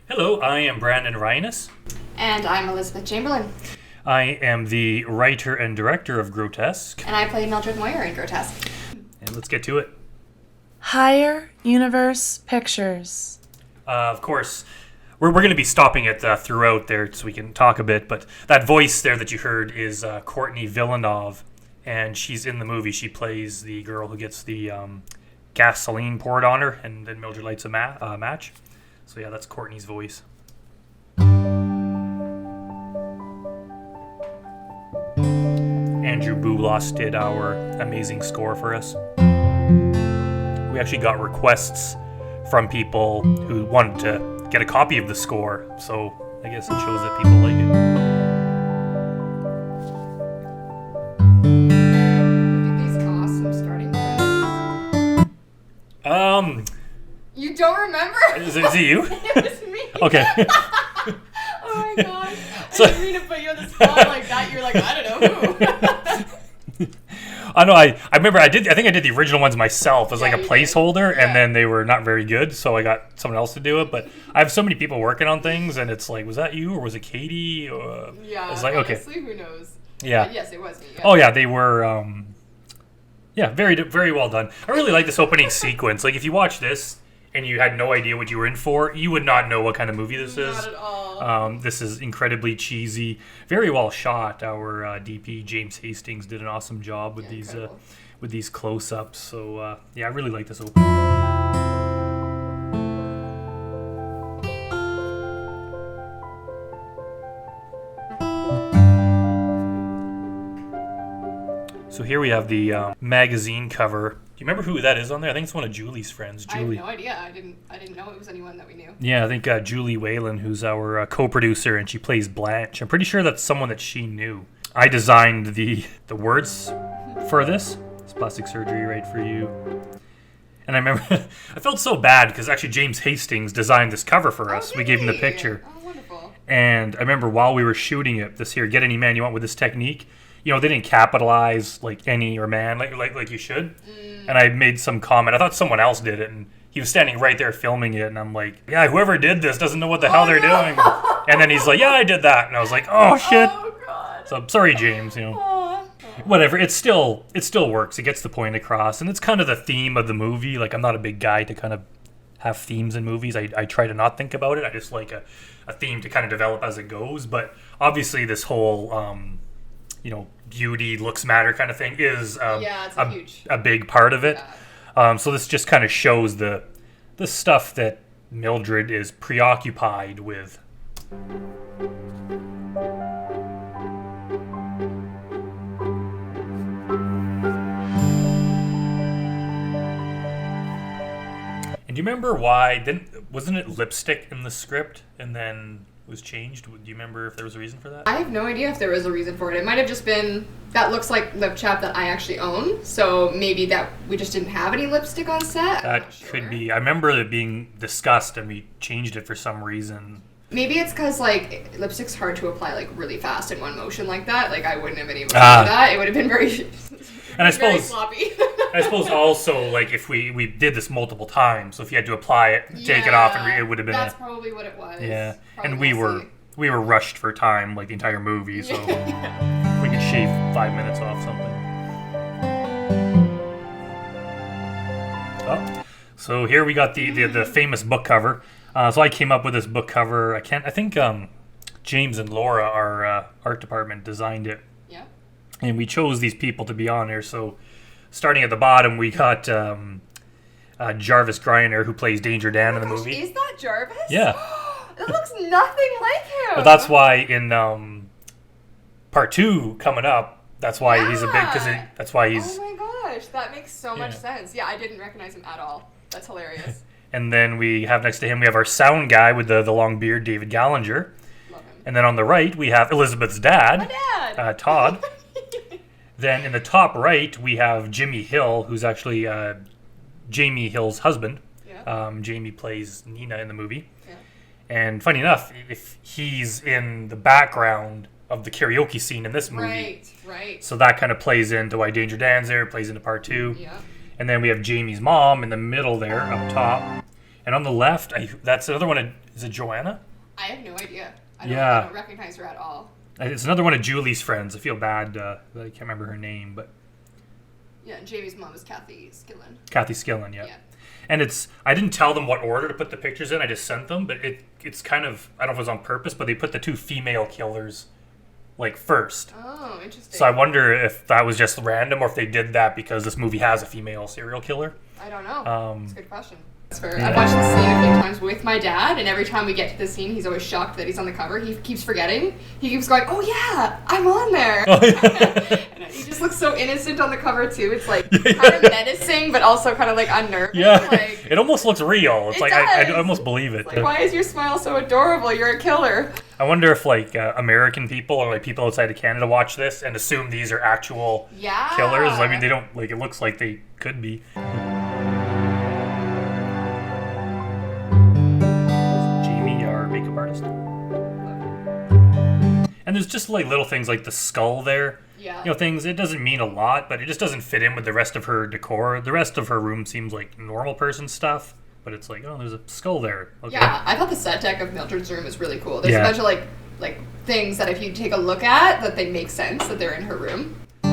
Hello, I am Brandon Rhiness. And I'm Elizabeth Chamberlain. I am the writer and director of Grotesque. And I play Mildred Moyer in Grotesque. And let's get to it. Higher Universe Pictures. Of course, we're going to be stopping it throughout there so we can talk a bit, but that voice there that you heard is Courtney Villeneuve, and she's in the movie. She plays the girl who gets the gasoline poured on her, and then Mildred lights a match. So yeah, that's Courtney's voice. Andrew Boulos did our amazing score for us. We actually got requests from people who wanted to get a copy of the score, so I guess it shows that people like it. These awesome starting credits. You don't remember? Is it you? It was me. Okay. Oh my gosh. I didn't mean to put you on the spot like that. You're like, I don't know who. I know. I remember. I think I did the original ones myself as like a placeholder, Yeah. and then they were not very good, so I got someone else to do it. But I have so many people working on things, and it's like, was that you or was it Katie? Yeah. It's like, honestly, okay. Who knows? Yeah. But yes, it was me. Yeah. Oh yeah, they were. Yeah, very well done. I really like this opening sequence. Like if you watch this and you had no idea what you were in for, you would not know what kind of movie this is. Not at all. This is incredibly cheesy, very well shot. Our DP James Hastings did an awesome job with these close-ups. So yeah, I really like this opening. So here we have the magazine cover. Do you remember who that is on there? I think it's one of Julie's friends. Julie. I have no idea. I didn't know it was anyone that we knew. Yeah, I think Julie Whalen, who's our co-producer, and she plays Blanche. I'm pretty sure that's someone that she knew. I designed the words for this. It's plastic surgery right for you. And I remember, I felt so bad because actually James Hastings designed this cover for us. We gave him the picture. Oh, wonderful. And I remember while we were shooting it, this here, Get Any Man You Want with this technique, you know, they didn't capitalize like any or man like you should. And I made some comment. I thought someone else did it, and he was standing right there filming it, and I'm like, yeah, whoever did this doesn't know what the hell they're doing. And then he's like, yeah, I did that. And I was like, oh, shit. Oh, God. So sorry, James, you know. Aw. Whatever, it still works. It gets the point across, and it's kind of the theme of the movie. Like, I'm not a big guy to kind of have themes in movies. I try to not think about it. I just like a theme to kind of develop as it goes. But obviously this whole, you know, beauty, looks matter kind of thing is it's a big part of it. Yeah. So this just kind of shows the stuff that Mildred is preoccupied with. And do you remember why? Wasn't it lipstick in the script and then was changed? Do you remember if there was a reason for that? I have no idea if there was a reason for it. It might have just been, that looks like lip chap that I actually own, so maybe that we just didn't have any lipstick on set. That could be. I remember it being discussed and we changed it for some reason. Maybe it's because, like, lipstick's hard to apply, like, really fast in one motion like that. Like, I wouldn't have been able to do that. It would have been very, and I very suppose, sloppy. I suppose also, like, if we did this multiple times, so if you had to apply it, take it off, and it would have been that's probably what it was. Yeah, Probably and we were rushed for time, like the entire movie, so we could shave 5 minutes off something. Oh, so here we got the famous book cover. So I came up with this book cover. I think James and Laura, our art department, designed it. Yeah. And we chose these people to be on there. So starting at the bottom, we got Jarvis Griner, who plays Danger Dan in the movie. Is that Jarvis? Yeah. It looks nothing like him. But that's why in part 2 coming up, that's why he's a big, that's why he's. Oh my gosh, that makes so much sense. Yeah, I didn't recognize him at all. That's hilarious. And then we have next to him, we have our sound guy with the long beard, David Gallinger. Love him. And then on the right, we have Elizabeth's dad. My dad. Todd. Then in the top right, we have Jimmy Hill, who's actually Jamie Hill's husband. Yeah. Jamie plays Nina in the movie. Yeah. And funny enough, if he's in the background of the karaoke scene in this movie. Right. So that kind of plays into why Danger Dan's there, plays into part 2. Yeah. And then we have Jamie's mom in the middle there, up top. And on the left, that's another one. Is it Joanna? I have no idea. I don't recognize her at all. It's another one of Julie's friends. I feel bad that I can't remember her name, but yeah, and Jamie's mom is Kathy Skillen. Kathy Skillen, yeah. And I didn't tell them what order to put the pictures in. I just sent them, but it's kind of, I don't know if it was on purpose, but they put the two female killers like first. Oh, interesting. So I wonder if that was just random or if they did that because this movie has a female serial killer. I don't know. That's a good question. I've watched the scene a few times with my dad, and every time we get to the scene, he's always shocked that he's on the cover. He keeps forgetting. He keeps going, "Oh yeah, I'm on there." Oh, yeah. And he just looks so innocent on the cover too. It's like kind of menacing, but also kind of like unnerving. Yeah, like, it almost looks real. It's like I almost believe it. It's like, why is your smile so adorable? You're a killer. I wonder if like American people or like people outside of Canada watch this and assume these are actual killers. I mean, they don't like. It looks like they could be. Artist. And there's just like little things like the skull there. Yeah. You know, things, it doesn't mean a lot, but it just doesn't fit in with the rest of her decor. The rest of her room seems like normal person stuff, but it's like, oh, there's a skull there. Okay. Yeah, I thought the set deck of Mildred's room is really cool. There's a bunch of like things that if you take a look at, that they make sense that they're in her room. I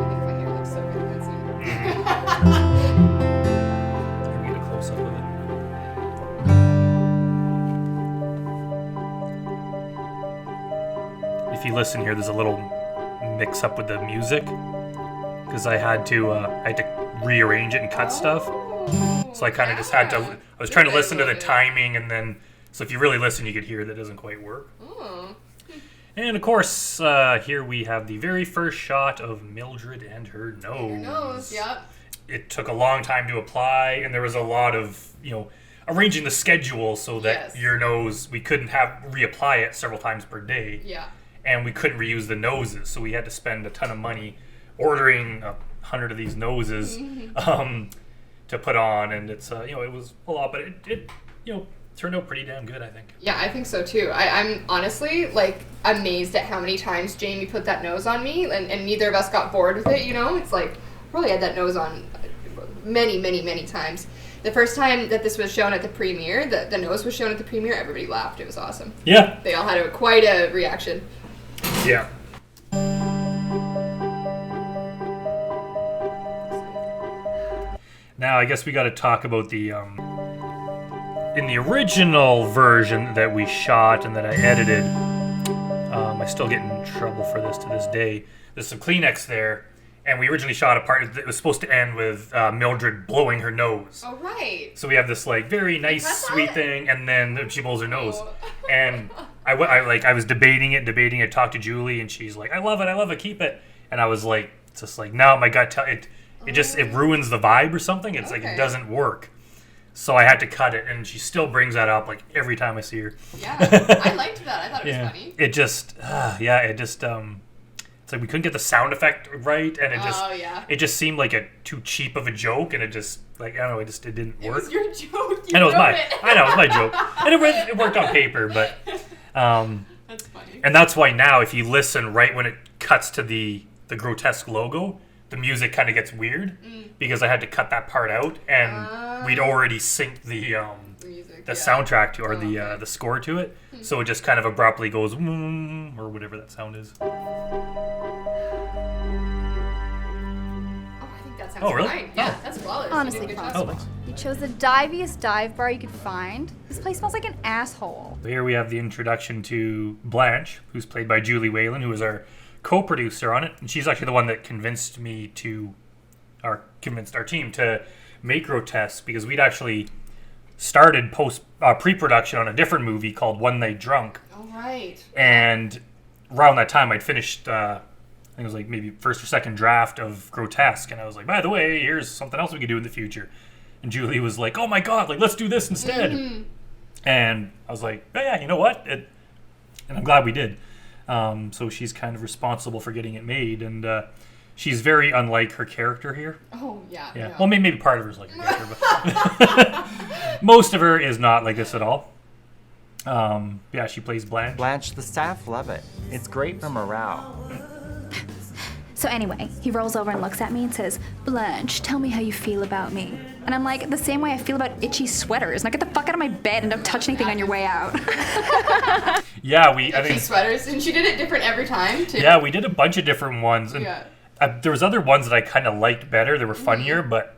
think my hair looks so good in that scene. If you listen here, there's a little mix up with the music because I had to rearrange it and cut stuff. So I kind of just had to. I was trying to listen to the timing, and then so if you really listen, you could hear that doesn't quite work. And of course, here we have the very first shot of Mildred and her nose. Her nose, yep. It took a long time to apply, and there was a lot of arranging the schedule so that your nose, we couldn't reapply it several times per day. Yeah. And we couldn't reuse the noses, so we had to spend a ton of money ordering 100 of these noses to put on, and it's it was a lot, but it turned out pretty damn good, I think. Yeah, I think so too. I'm honestly like amazed at how many times Jamie put that nose on me, and neither of us got bored with it. It's like probably had that nose on many times. The first time that this was shown at the premiere, the nose was shown at the premiere, everybody laughed. It was awesome. Yeah. They all had quite a reaction. Yeah. Now, I guess we got to talk about the in the original version that we shot and that I edited. I still get in trouble for this to this day. There's some Kleenex there. And we originally shot a part that was supposed to end with Mildred blowing her nose. Oh, right. So we have this like very nice, sweet thing, and then she blows her nose. And I was debating it, talked to Julie, and she's like, I love it, keep it. And I was like, just like, no, my gut, it ruins the vibe or something. It's like, it doesn't work. So I had to cut it, and she still brings that up like every time I see her. Yeah, I liked that. I thought it was funny. It just, it's like we couldn't get the sound effect right, and it just seemed like too cheap of a joke, and it just like I don't know, it didn't work. It was your joke. I know it was my joke, and it worked on paper, but that's funny. And that's why now, if you listen right when it cuts to the Grotesque logo, the music kind of gets weird because I had to cut that part out, and we'd already synced the music, soundtrack to or the score to it, so it just kind of abruptly goes or whatever that sound is. Oh, really? Fine. Yeah, that's flawless. Honestly, flawless. You chose the diviest dive bar you could find. This place smells like an asshole. Here we have the introduction to Blanche, who's played by Julie Whalen, who is our co-producer on it, and she's actually the one that convinced our team to make Grotesque, because we'd actually started pre-production on a different movie called One Night Drunk. Oh, right. And around that time, I'd finished. I think it was like maybe first or second draft of Grotesque, and I was like, by the way, here's something else we could do in the future. And Julie was like, oh my god, like let's do this instead. And I was like, oh yeah, you know what? And I'm glad we did. So she's kind of responsible for getting it made, and she's very unlike her character here. Oh yeah. Yeah. No. Well, maybe part of her is like her character, but most of her is not like this at all. She plays Blanche. Blanche, the staff love it. It's great for morale. So anyway, he rolls over and looks at me and says, Blanche, tell me how you feel about me. And I'm like, the same way I feel about itchy sweaters. Now get the fuck out of my bed and don't touch anything on your way out. Yeah, I Itchy think sweaters, and she did it different every time too. yeah, we did a bunch of different ones, and Yeah. there was other ones that I kind of liked better. They were funnier, but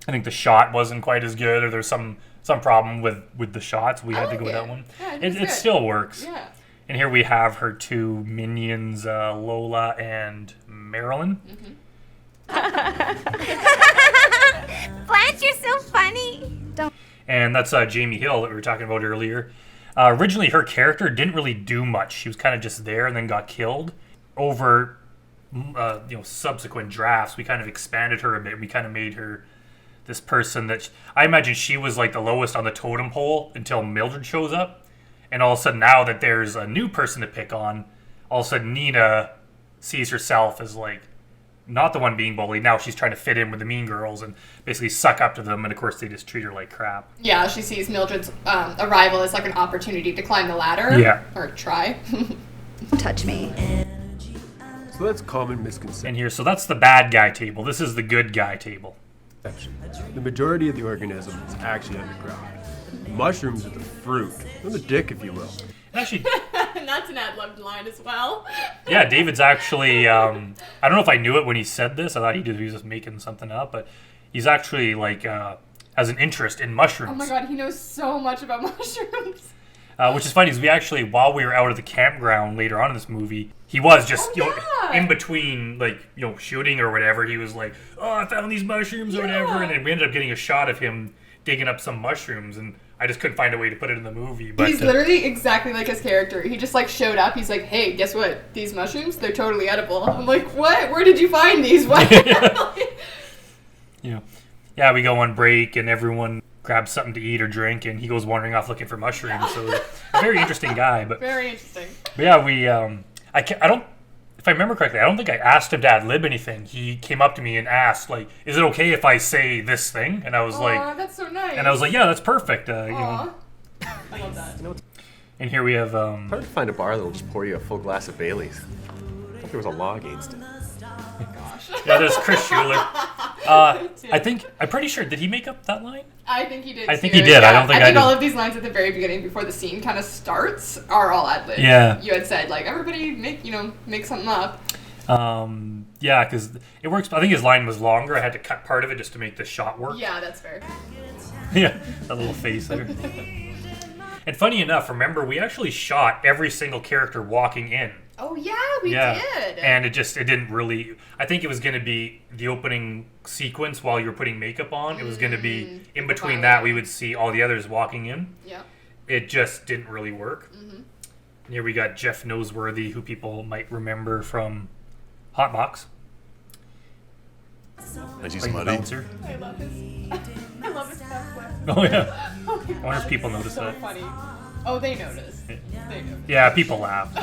I think the shot wasn't quite as good, or there's some problem with the shots. We had to go with that one. Yeah, It good. still works. Yeah. And here we have her two minions, Lola and Marilyn. Blanche, you're so funny. And that's Jamie Hill that we were talking about earlier. Originally, her character didn't really do much. She was kind of just there and then got killed. Over subsequent drafts, we kind of expanded her a bit. We kind of made her this person that I imagine she was like the lowest on the totem pole until Mildred shows up. And all of a sudden, now that there's a new person to pick on, all of a sudden Nina sees herself as like not the one being bullied. Now she's trying to fit in with the mean girls and basically suck up to them. And of course, they just treat her like crap. Yeah, she sees Mildred's arrival as like an opportunity to climb the ladder. Yeah. Or try. Don't touch me. So that's common misconception. And here, so that's the bad guy table. This is the good guy table. The majority of the organism is actually underground. Mushrooms are the fruit, or the dick, if you will. Actually, And that's an ad-libbed line as well. yeah, David's actually, I don't know if I knew it when he said this. I thought he was just making something up, but he's actually like, has an interest in mushrooms. Oh my god, he knows so much about mushrooms. Which is funny, is we actually, while we were out at the campground later on in this movie, he was just, in between, like, shooting or whatever, he was like, oh, I found these mushrooms or whatever, and then we ended up getting a shot of him digging up some mushrooms, and I just couldn't find a way to put it in the movie. But He's literally exactly like his character. He just like showed up. He's like, hey, guess what? These mushrooms, they're totally edible. I'm like, what? Where did you find these? What? Yeah, we go on break, and everyone grabs something to eat or drink, and he goes wandering off looking for mushrooms. So, a very interesting guy. But Very interesting. yeah, we, I don't, if I remember correctly, I don't think I asked him to ad-lib anything. He came up to me and asked, like, is it okay if I say this thing? And I was like, that's so nice. and I was like, yeah, that's perfect. Aw. I love that. And here we have, Hard to find a bar that'll just pour you a full glass of Baileys. I thought there was a law against it. yeah, there's Chris Schuler. I'm pretty sure, did he make up that line? I think he did. I think too. he did. I don't think I did. all of these lines at the very beginning before the scene kind of starts are all ad-libbed. Yeah. You had said like everybody make something up. Yeah, because it works. I think his line was longer. I had to cut part of it just to make the shot work. Yeah, that's fair. Yeah, that little face there. And funny enough, remember, we actually shot every single character walking in. Oh yeah, we did. And it didn't really, I think it was going to be the opening sequence while you were putting makeup on. It was going to be in between that, we would see all the others walking in. Yeah. It just didn't really work. And here we got Jeff Noseworthy, who people might remember from Hot Box. As he's Playing the muddy. bouncer. I love his stuff. Oh, yeah. Oh my I wonder if gosh, people it's notice so that. funny. Oh, they noticed. They noticed. Yeah, people laughed.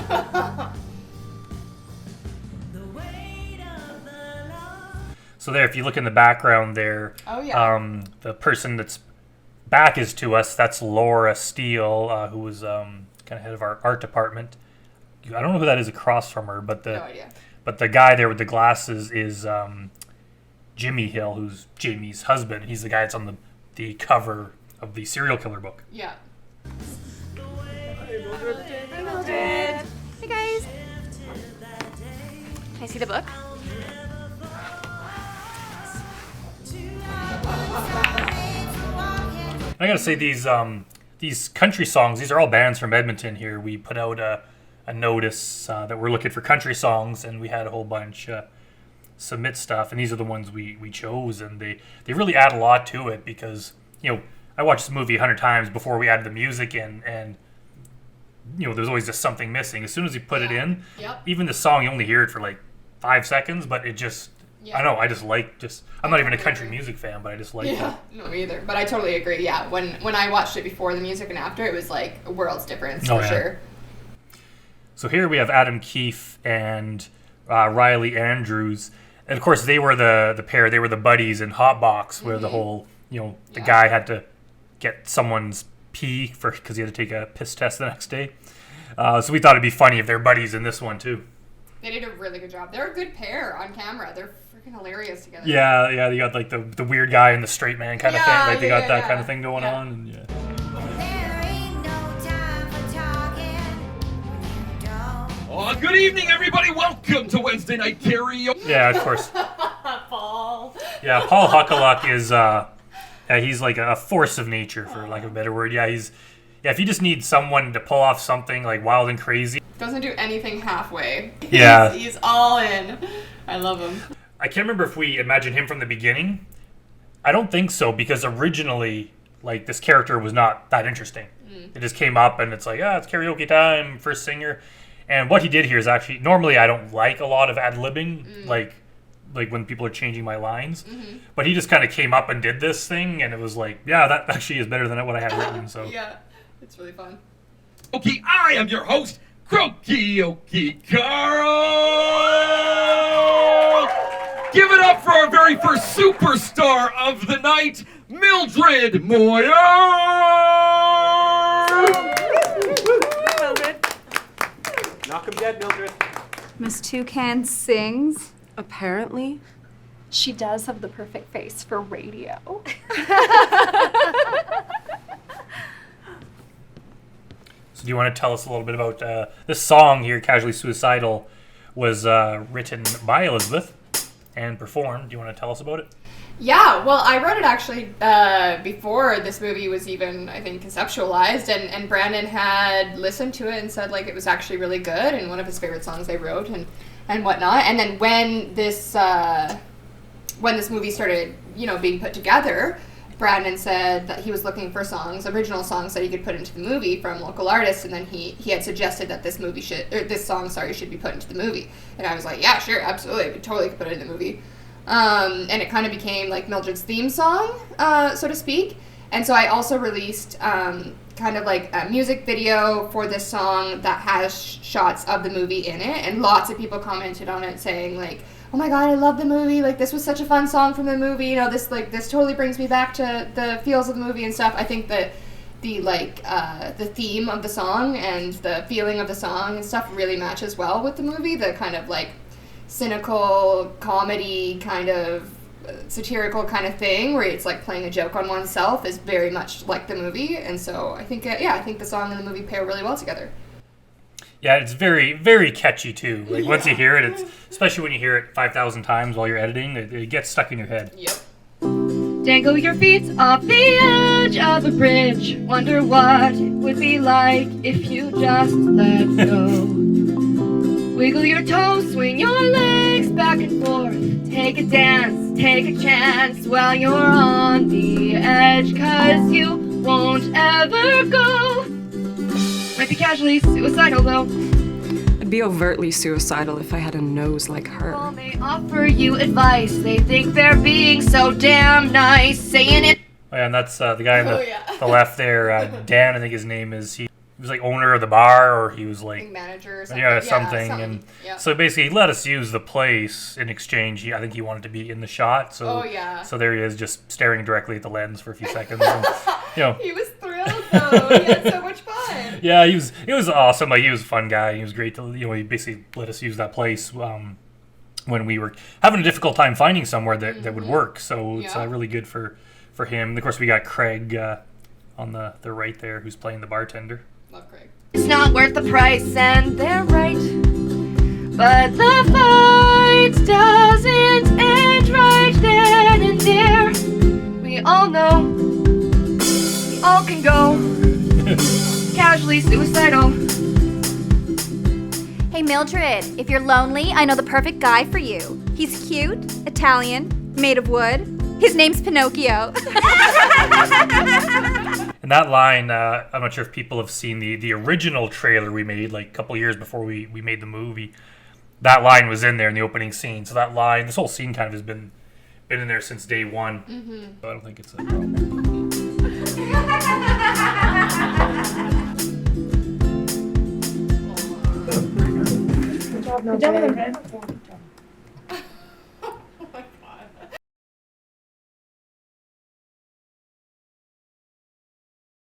So there, if you look in the background there, Oh, yeah. the person that's back is to us. That's Laura Steele, who was kind of head of our art department. I don't know who that is across from her, but No idea. But the guy there with the glasses is Jimmy Hill, who's Jamie's husband. He's the guy that's on the cover of the serial killer book. Yeah. Hey guys. Can I see the book? I gotta say, these country songs, these are all bands from Edmonton here. We put out a notice that we're looking for country songs, and we had a whole bunch submit stuff, and these are the ones we chose, and they really add a lot to it because, I watched this movie 100 times before we added the music in, and there's always just something missing. As soon as you put it in, Yep. even the song, you only hear it for like 5 seconds, but it just, Yeah. I don't know, I just like, I'm not even a country music fan, but I just like Yeah, no, me either. But I totally agree. Yeah, when I watched it before the music and after, it was like a world's difference Oh, for yeah. sure. So here we have Adam Keefe and Riley Andrews. And of course, they were the pair, they were the buddies in Hot Box, where the whole, the Yeah. guy had to get someone's pee because he had to take a piss test the next day. So we thought it'd be funny if they're buddies in this one, too. They did a really good job. They're a good pair on camera. They're freaking hilarious together. Yeah, you got like the weird guy and the straight man kind of thing. Like they got that kind of thing going Yeah. on. And yeah. Oh, good evening, everybody. Welcome to Wednesday Night Karaoke. Yeah, of course. Paul. Yeah, Paul Huckaluck is he's like a force of nature, for lack of a better word. Yeah, if you just need someone to pull off something like wild and crazy. Doesn't do anything halfway. Yeah. He's all in. I love him. I can't remember if we imagined him from the beginning. I don't think so, because originally, like, this character was not that interesting. It just came up and it's like, it's karaoke time, first singer. And what he did here is actually, normally I don't like a lot of ad-libbing, like when people are changing my lines. But he just kind of came up and did this thing, and it was like, yeah, that actually is better than what I had written. So Yeah, it's really fun. Okay, I am your host, Karaoke Carl. Give it up for our very first superstar of the night, Mildred Moyer. Knock 'em dead, Mildred. Miss Toucan sings. Apparently. She does have the perfect face for radio. do you want to tell us a little bit about this song here, Casually Suicidal, was written by Elizabeth and performed. Do you want to tell us about it? Yeah, well, I wrote it actually before this movie was even, I think, conceptualized, and Brandon had listened to it and said, like, it was actually really good, and one of his favorite songs I wrote, and whatnot. And then when this movie started, being put together, Brandon said that he was looking for original songs that he could put into the movie from local artists, and then he had suggested that this song should be put into the movie. And I was like, yeah, sure, absolutely, we totally could put it in the movie. And it kind of became like Mildred's theme song, so to speak. And so I also released kind of like a music video for this song that has shots of the movie in it, and lots of people commented on it saying like, oh my god, I love the movie, like this was such a fun song from the movie, this totally brings me back to the feels of the movie and stuff. I think that the theme of the song and the feeling of the song and stuff really matches well with the movie. The kind of like cynical comedy kind of satirical kind of thing where it's like playing a joke on oneself is very much like the movie. And so I think I think the song and the movie pair really well together. Yeah, it's very, very catchy too. Like once you hear it, it's especially when you hear it 5,000 times while you're editing, it gets stuck in your head. Yep. Dangle your feet off the edge of a bridge. Wonder what it would be like if you just let go. Wiggle your toes, swing your legs back and forth. Take a dance, take a chance while you're on the edge, 'cause you won't ever go. Might be casually suicidal though. I'd be overtly suicidal if I had a nose like her. Well, they offer you advice. They think they're being so damn nice, saying it. Oh, yeah, and that's the guy on Oh, the left there, Dan, I think his name is. He was like owner of the bar, or he was like Manager or something. Yeah, something. And yeah. so basically he let us use the place in exchange. I think he wanted to be in the shot. So, Oh, yeah. So there he is, just staring directly at the lens for a few seconds. And, He was thrilled though. He had so much fun. Yeah, it was awesome. Like, he was a fun guy. He was great to, he basically let us use that place when we were having a difficult time finding somewhere that would work. So it's really good for him. And of course, we got Craig on the right there, who's playing the bartender. Love Craig. It's not worth the price, and they're right. But the fight doesn't end right then and there. We all know, we all can go casually suicidal. Hey Mildred, if you're lonely, I know the perfect guy for you. He's cute, Italian, made of wood. His name's Pinocchio. And that line, I'm not sure if people have seen the original trailer we made like a couple years before we made the movie. That line was in there in the opening scene. So that line, this whole scene kind of has been in there since day one. Mm-hmm. So I don't think it's a problem. Good job, Mildred.